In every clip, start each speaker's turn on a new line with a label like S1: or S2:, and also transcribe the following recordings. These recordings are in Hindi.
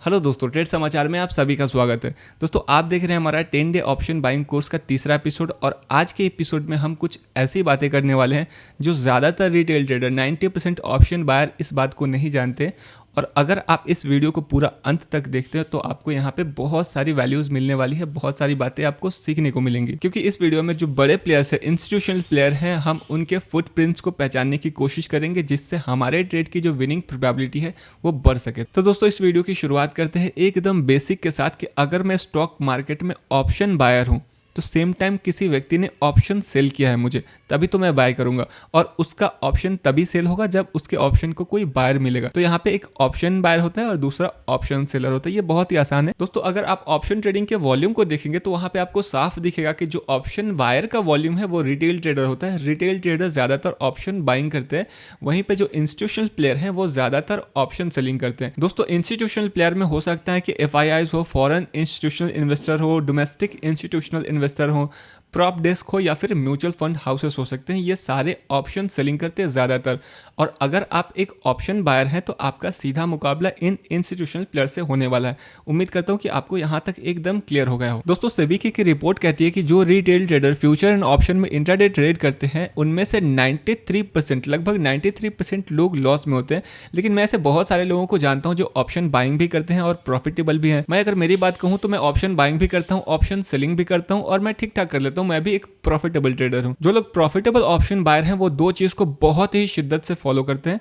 S1: हेलो दोस्तों, ट्रेड समाचार में आप सभी का स्वागत है। दोस्तों, आप देख रहे हैं हमारा 10 डे ऑप्शन बाइंग कोर्स का तीसरा एपिसोड और आज के एपिसोड में हम कुछ ऐसी बातें करने वाले हैं जो ज़्यादातर रिटेल ट्रेडर 90% ऑप्शन बायर इस बात को नहीं जानते। और अगर आप इस वीडियो को पूरा अंत तक देखते हैं तो आपको यहाँ पे बहुत सारी वैल्यूज मिलने वाली है, बहुत सारी बातें आपको सीखने को मिलेंगी। क्योंकि इस वीडियो में जो बड़े प्लेयर्स हैं, इंस्टीट्यूशनल प्लेयर हैं, हम उनके फुटप्रिंट्स को पहचानने की कोशिश करेंगे जिससे हमारे ट्रेड की जो विनिंग प्रोबेबिलिटी है वो बढ़ सके। तो दोस्तों, इस वीडियो की शुरुआत करते हैं एकदम बेसिक के साथ कि अगर मैं स्टॉक मार्केट में ऑप्शन बायर हूँ तो सेम टाइम किसी व्यक्ति ने ऑप्शन सेल किया है मुझे, तभी तो मैं बाय करूंगा और उसका ऑप्शन तभी सेल होगा जब उसके ऑप्शन को कोई बायर मिलेगा। तो यहाँ पे एक ऑप्शन बायर होता है और दूसरा ऑप्शन सेलर होता है। ये बहुत ही आसान है दोस्तों। अगर आप ऑप्शन ट्रेडिंग के वॉल्यूम को देखेंगे तो वहां पे आपको साफ दिखेगा कि जो ऑप्शन बायर का वॉल्यूम है वो रिटेल ट्रेडर होता है। रिटेल ट्रेडर ज्यादातर ऑप्शन बाइंग करते हैं, वहीं पे जो इंस्टीट्यूशनल प्लेयर हैं वो ज्यादातर ऑप्शन सेलिंग करते हैं। दोस्तों, इंस्टीट्यूशनल प्लेयर में हो सकता है कि FIIs हो, फॉरेन इंस्टीट्यूशनल इन्वेस्टर हो, डोमेस्टिक इंस्टीट्यूशनल इन्वेस्टर हो, प्रॉप डेस्क हो या फिर म्यूचुअल फंड हाउसेस हो सकते हैं। ये सारे ऑप्शन सेलिंग करते हैं ज़्यादातर। और अगर आप एक ऑप्शन बायर हैं तो आपका सीधा मुकाबला इन इंस्टीट्यूशनल प्लेयर से होने वाला है। उम्मीद करता हूं कि आपको यहां तक एकदम क्लियर हो गया हो। दोस्तों, सेबी की रिपोर्ट कहती है कि जो retail trader future and option में इंट्राडे ट्रेड करते हैं उनमें से 93%, लगभग 93% लोग लॉस में होते हैं। लेकिन मैं ऐसे बहुत सारे लोगों को जानता हूं जो ऑप्शन बाइंग भी करते हैं और प्रॉफिटेबल भी हैं। मैं अगर मेरी बात कहूं तो मैं ऑप्शन बाइंग भी करता हूं, ऑप्शन सेलिंग भी करता हूं और मैं ठीक ठाक कर लेता हूं। मैं भी एक प्रॉफिटेबल ट्रेडर हूं। जो लोग प्रॉफिटेबल ऑप्शन बायर हैं वो दो चीज को बहुत ही शिद्दत से फॉलो करते हैं।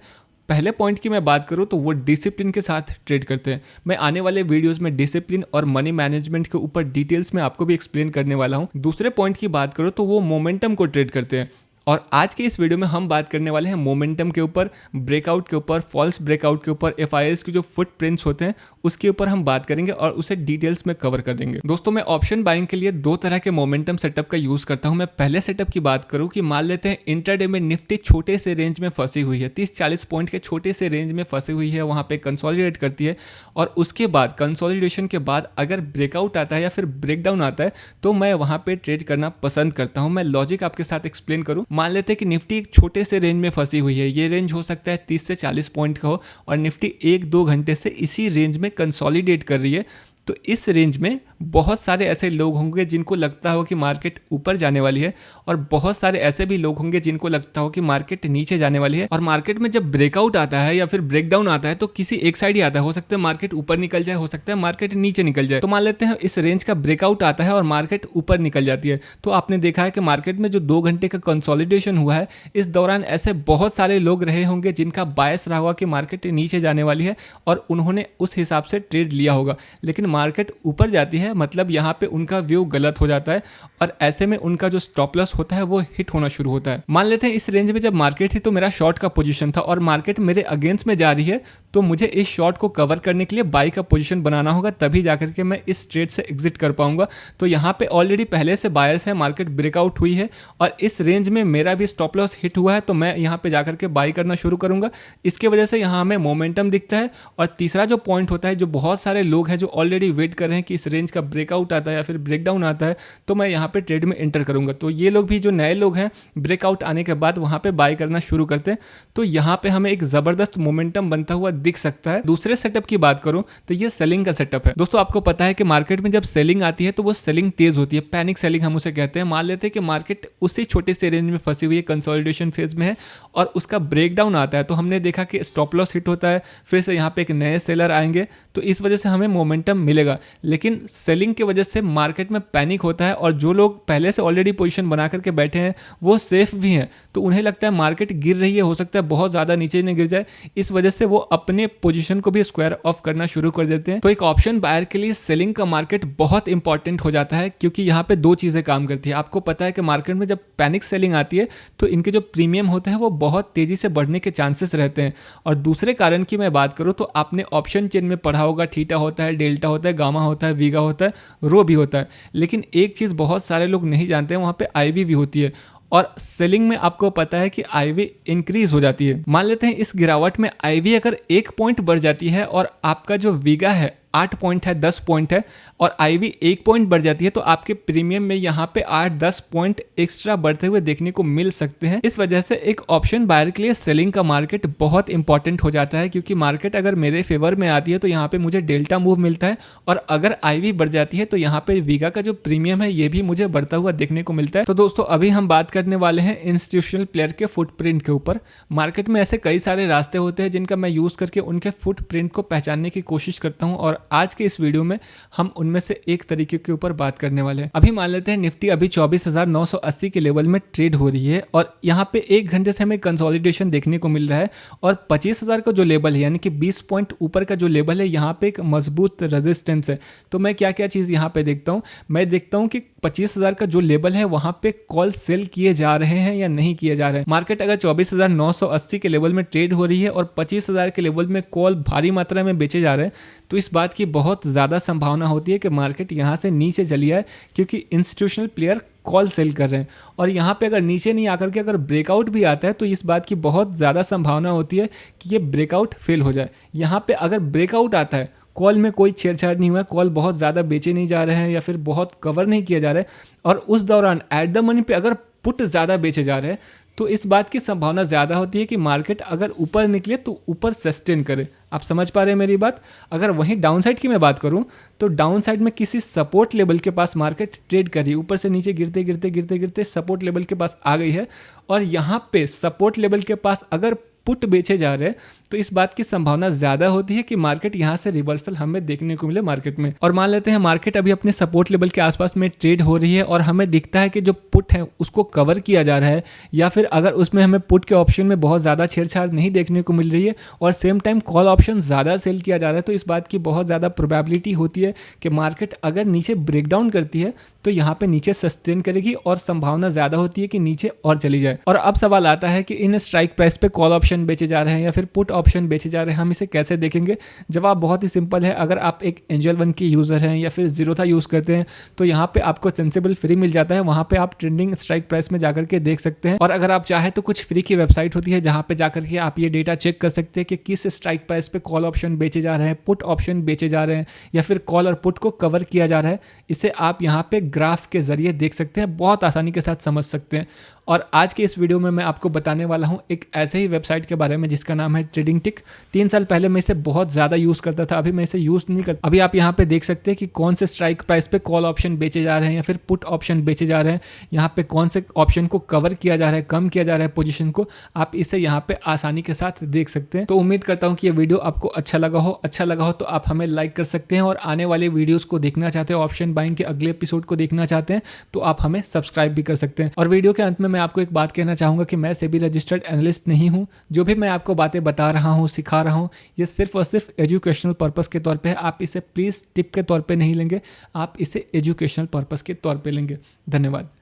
S1: पहले पॉइंट की मैं बात करूं तो वो डिसिप्लिन के साथ ट्रेड करते हैं। मैं आने वाले वीडियोस में डिसिप्लिन और मनी मैनेजमेंट के ऊपर डिटेल्स में आपको भी एक्सप्लेन करने वाला हूं। दूसरे पॉइंट की बात करूं तो वो मोमेंटम को ट्रेड करते हैं। और आज के इस वीडियो में हम बात करने वाले हैं मोमेंटम के ऊपर, ब्रेकआउट के ऊपर, फॉल्स ब्रेकआउट के ऊपर, FIIs के जो फुटप्रिंट्स होते हैं उसके ऊपर हम बात करेंगे और उसे डिटेल्स में कवर कर देंगे। दोस्तों, मैं ऑप्शन बाइंग के लिए दो तरह के मोमेंटम सेटअप का यूज करता हूं। मैं पहले सेटअप की बात करूं कि मान लेते हैं इंट्राडे में निफ्टी छोटे से रेंज में फंसी हुई है, 30-40 पॉइंट के छोटे से रेंज में फंसी हुई है, वहां पे कंसोलिडेट करती है और उसके बाद कंसोलिडेशन के बाद अगर ब्रेकआउट आता है या फिर ब्रेकडाउन आता है तो मैं वहां पे ट्रेड करना पसंद करता हूं। मैं लॉजिक आपके साथ एक्सप्लेन करूं। मान लेते हैं कि निफ्टी एक छोटे से रेंज में फंसी हुई है, ये रेंज हो सकता है 30 से 40 पॉइंट का हो और निफ्टी 1-2 घंटे से इसी रेंज में कंसोलिडेट कर रही है। तो इस रेंज में बहुत सारे ऐसे लोग होंगे जिनको लगता हो कि मार्केट ऊपर जाने वाली है और बहुत सारे ऐसे भी लोग होंगे जिनको लगता हो कि मार्केट नीचे जाने वाली है। और मार्केट में जब ब्रेकआउट आता है या फिर ब्रेकडाउन आता है तो किसी एक साइड ही आता है। हो सकता है मार्केट ऊपर निकल जाए, हो सकता है मार्केट नीचे निकल जाए। तो मान लेते हैं इस रेंज का ब्रेकआउट आता है और मार्केट ऊपर निकल जाती है। तो आपने देखा है कि मार्केट में जो 2 घंटे का कंसोलिडेशन हुआ है, इस दौरान ऐसे बहुत सारे लोग रहे होंगे जिनका बायस रहा होगा कि मार्केट नीचे जाने वाली है और उन्होंने उस हिसाब से ट्रेड लिया होगा। लेकिन मार्केट ऊपर जाती है, मतलब यहाँ पे उनका व्यू गलत हो जाता है और ऐसे में उनका जो स्टॉप लॉस होता है वो हिट होना शुरू होता है। मान लेते हैं इस रेंज में जब मार्केट थी तो मेरा शॉर्ट का पोजीशन था और मार्केट मेरे अगेंस्ट में जा रही है, तो मुझे इस शॉर्ट को कवर करने के लिए बाई का पोजीशन बनाना होगा, तभी जाकर के मैं इस ट्रेड से एग्जिट कर पाऊंगा। तो यहाँ पे ऑलरेडी पहले से बायर्स है, मार्केट ब्रेकआउट हुई है और इस रेंज में मेरा भी स्टॉप लॉस हिट हुआ है, तो मैं यहाँ पे जाकर के बाई करना शुरू करूंगा। इसके वजह से यहाँ हमें मोमेंटम दिखता है। और तीसरा जो पॉइंट होता है, जो बहुत सारे लोग हैं जो ऑलरेडी वेट कर रहे हैं कि इस रेंज का ब्रेकआउट आता है या फिर ब्रेकडाउन आता है, तो मैं यहाँ पे ट्रेड में एंटर करूंगा। तो ये लोग भी जो नए लोग हैं ब्रेकआउट आने के बाद वहां पे बाय करना शुरू करते हैं। तो यहाँ पे हमें एक जबरदस्त मोमेंटम बनता हुआ दिख सकता है। दूसरे सेटअप की बात करूं तो ये सेलिंग का सेटअप है। दोस्तों, आपको पता है कि मार्केट में जब सेलिंग आती है तो वो सेलिंग तेज होती है, पैनिक सेलिंग हम उसे कहते हैं। मान लेते हैं कि मार्केट उसी छोटे से रेंज में फंसी हुई है, कंसोलिडेशन फेज में है और उसका ब्रेकडाउन आता है, तो हमने देखा कि स्टॉप लॉस हिट होता है, फिर से यहाँ पे एक नए सेलर आएंगे, तो इस वजह से हमें मोमेंटम मिलेगा। लेकिन सेलिंग की वजह से मार्केट में पैनिक होता है और जो लोग पहले से ऑलरेडी पोजीशन बना करके बैठे हैं वो सेफ भी हैं, तो उन्हें लगता है मार्केट गिर रही है, हो सकता है बहुत ज़्यादा नीचे न गिर जाए, इस वजह से वो अपने पोजीशन को भी स्क्वायर ऑफ करना शुरू कर देते हैं। तो एक ऑप्शन बायर के लिए सेलिंग का मार्केट बहुत इंपॉर्टेंट हो जाता है, क्योंकि यहाँ पे दो चीज़ें काम करती है। आपको पता है कि मार्केट में जब पैनिक सेलिंग आती है तो इनके जो प्रीमियम होते हैं वो बहुत तेज़ी से बढ़ने के चांसेस रहते हैं। और दूसरे कारण की मैं बात करूँ तो आपने ऑप्शन चेन में पढ़ा होगा, थीटा होता है, डेल्टा होता है, गामा होता है, वीगा होता है, रो भी होता है। लेकिन एक चीज़ बहुत सारे लोग नहीं जानते हैं, वहाँ पे IV भी होती है। और सेलिंग में आपको पता है कि IV इंक्रीज हो जाती है। मान लेते हैं इस गिरावट में IV अगर 1 पॉइंट बढ़ जाती है और आपका जो वीगा है 8 पॉइंट है, 10 पॉइंट है और आईवी 1 पॉइंट बढ़ जाती है तो आपके प्रीमियम में यहाँ पे 8-10 पॉइंट एक्स्ट्रा बढ़ते हुए देखने को मिल सकते हैं। इस वजह से एक ऑप्शन बायर के लिए सेलिंग का मार्केट बहुत इंपॉर्टेंट हो जाता है, क्योंकि मार्केट अगर मेरे फेवर में आती है तो यहाँ पे मुझे डेल्टा मूव मिलता है और अगर आईवी बढ़ जाती है तो यहाँ पे वीगा का जो प्रीमियम है ये भी मुझे बढ़ता हुआ देखने को मिलता है। तो दोस्तों अभी हम बात करने वाले हैं इंस्टीट्यूशनल प्लेयर के फुटप्रिंट के ऊपर। मार्केट में ऐसे कई सारे रास्ते होते हैं जिनका मैं यूज करके उनके फुटप्रिंट को पहचानने की कोशिश करता हूं और आज के इस वीडियो में हम उनमें से एक तरीके के ऊपर बात करने वाले हैं। अभी मान लेते हैं निफ्टी अभी 24,980 के लेवल में ट्रेड हो रही है और यहाँ पे 1 घंटे से हमें कंसोलिडेशन देखने को मिल रहा है और 25,000 का जो लेवल है यानी कि 20 पॉइंट ऊपर का जो लेवल है यहाँ पे एक मजबूत रेजिस्टेंस है। तो मैं क्या क्या चीज यहाँ पे देखता हूँ, मैं देखता हूँ कि 25,000 का जो लेवल है वहां पे कॉल सेल किए जा रहे हैं या नहीं किए जा रहे हैं। मार्केट अगर 24,980 के लेवल में ट्रेड हो रही है और 25,000 के लेवल में कॉल भारी मात्रा में बेचे जा रहे हैं तो इस बात की बहुत ज़्यादा संभावना होती है कि मार्केट यहाँ से नीचे चली आए, क्योंकि इंस्टीट्यूशनल प्लेयर कॉल सेल कर रहे हैं। और यहाँ पे अगर नीचे नहीं आकर के अगर ब्रेकआउट भी आता है तो इस बात की बहुत ज़्यादा संभावना होती है कि ये ब्रेकआउट फेल हो जाए। यहाँ पे अगर ब्रेकआउट आता है, कॉल में कोई छेड़छाड़ नहीं हुआ है, कॉल बहुत ज़्यादा बेचे नहीं जा रहे हैं या फिर बहुत कवर नहीं किए जा रहे हैं और उस दौरान एट द मनी पे अगर पुट ज़्यादा बेचे जा रहे हैं तो इस बात की संभावना ज़्यादा होती है कि मार्केट अगर ऊपर निकले तो ऊपर सस्टेन करे। आप समझ पा रहे हैं मेरी बात। अगर वहीं डाउन साइड की मैं बात करूं तो डाउन साइड में किसी सपोर्ट लेवल के पास मार्केट ट्रेड कर रही है, ऊपर से नीचे गिरते गिरते गिरते गिरते सपोर्ट लेवल के पास आ गई है और यहाँ पे सपोर्ट लेवल के पास अगर पुट बेचे जा रहे हैं तो इस बात की संभावना ज्यादा होती है कि मार्केट यहां से रिवर्सल हमें देखने को मिले मार्केट में। और मान लेते हैं मार्केट अभी अपने सपोर्ट लेवल के आसपास में ट्रेड हो रही है और हमें दिखता है कि जो पुट है उसको कवर किया जा रहा है या फिर अगर उसमें हमें पुट के ऑप्शन में बहुत ज्यादा छेड़छाड़ नहीं देखने को मिल रही है और सेम टाइम कॉल ऑप्शन ज्यादा सेल किया जा रहा है तो इस बात की बहुत ज्यादा प्रोबेबिलिटी होती है कि मार्केट अगर नीचे ब्रेकडाउन करती है तो यहाँ पे नीचे सस्टेन करेगी और संभावना ज्यादा होती है कि नीचे और चली जाए। और अब सवाल आता है कि इन स्ट्राइक प्राइस पे कॉल ऑप्शन बेचे जा रहे हैं या फिर पुट ऑप्शन बेचे जा रहे हैं, हम इसे कैसे देखेंगे? जवाब बहुत ही सिंपल है। अगर आप एक एंजल वन के यूजर हैं या फिर जीरोधा यूज करते हैं तो यहाँ पे आपको सेंसिबल फ्री मिल जाता है, वहां पे आप ट्रेंडिंग स्ट्राइक प्राइस में जाकर के देख सकते हैं। और अगर आप चाहे तो कुछ फ्री की वेबसाइट होती है जहां पे जाकर के आप ये डेटा चेक कर सकते हैं कि किस स्ट्राइक प्राइस पे कॉल ऑप्शन बेचे जा रहे हैं, पुट ऑप्शन बेचे जा रहे हैं या फिर कॉल और पुट को कवर किया जा रहा है। इसे आप यहाँ पे ग्राफ के जरिए देख सकते हैं, बहुत आसानी के साथ समझ सकते हैं। और आज के इस वीडियो में मैं आपको बताने वाला हूं एक ऐसे ही वेबसाइट के बारे में जिसका नाम है ट्रेडिंग टिक। 3 साल पहले मैं इसे बहुत ज़्यादा यूज़ करता था, अभी मैं इसे यूज़ नहीं करता। अभी आप यहाँ पे देख सकते हैं कि कौन से स्ट्राइक प्राइस पे कॉल ऑप्शन बेचे जा रहे हैं या फिर पुट ऑप्शन बेचे जा रहे हैं, यहाँ पे कौन से ऑप्शन को कवर किया जा रहा है, कम किया जा रहा है पोजीशन को, आप इसे यहाँ पे आसानी के साथ देख सकते हैं। तो उम्मीद करता हूँ कि ये वीडियो आपको अच्छा लगा हो तो आप हमें लाइक कर सकते हैं और आने वाले वीडियोज़ को देखना चाहते हैं, ऑप्शन बाइंग के अगले एपिसोड को देखना चाहते हैं तो आप हमें सब्सक्राइब भी कर सकते हैं। और वीडियो के अंत में मैं आपको एक बात कहना चाहूंगा कि मैं सेबी रजिस्टर्ड एनालिस्ट नहीं हूं। जो भी मैं आपको बातें बता रहा हूं, सिखा रहा हूं, ये सिर्फ और सिर्फ एजुकेशनल पर्पस के तौर पे है। आप इसे प्लीज टिप के तौर पे नहीं लेंगे, आप इसे एजुकेशनल पर्पस के तौर पे लेंगे। धन्यवाद।